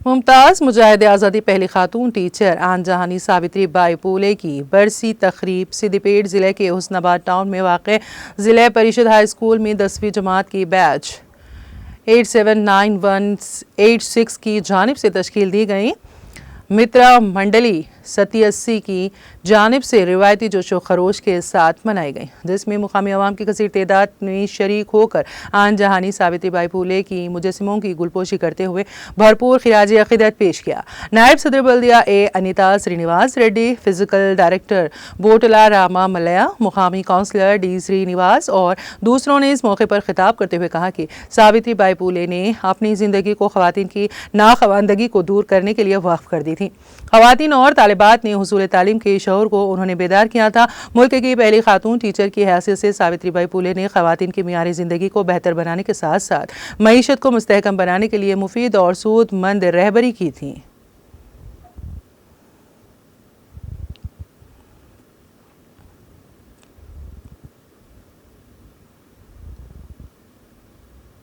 ممتاز مجاہد آزادی پہلی خاتون ٹیچر آن جہانی ساوتری بائی پھولے کی برسی تقریب سدی پیٹ ضلع کے حسن آباد ٹاؤن میں واقع ضلع پریشد ہائی اسکول میں 10ویں جماعت کی بیچ 879186 کی جانب سے تشکیل دی گئی مترا منڈلی 87 کی جانب سے روایتی جوش و خروش کے ساتھ منائی گئی، جس میں مقامی عوام کی کثیر تعداد نے شریک ہو کر آن جہانی ساوتری بائی پھولے کی مجسموں کی گلپوشی کرتے ہوئے بھرپور خراج عقیدت پیش کیا۔ نائب صدر بلدیہ انیتا سرینیواس ریڈی، فزیکل ڈائریکٹر بوٹلا راما ملیا، مقامی کونسلر ڈی سرینیواس اور دوسروں نے اس موقع پر خطاب کرتے ہوئے کہا کہ ساوتری بائی پھولے نے اپنی زندگی کو خواتین کی ناخواندگی کو دور کرنے کے لیے وقف کر دی تھی۔ خواتین اور طالبات نے حصول تعلیم کے شعور کو انہوں نے بیدار کیا تھا۔ ملک کی پہلی خاتون ٹیچر کی حیثیت سے ساوتری بائی پھولے نے خواتین کی معیاری زندگی کو بہتر بنانے کے ساتھ ساتھ معیشت کو مستحکم بنانے کے لیے مفید اور سود مند رہبری کی تھی۔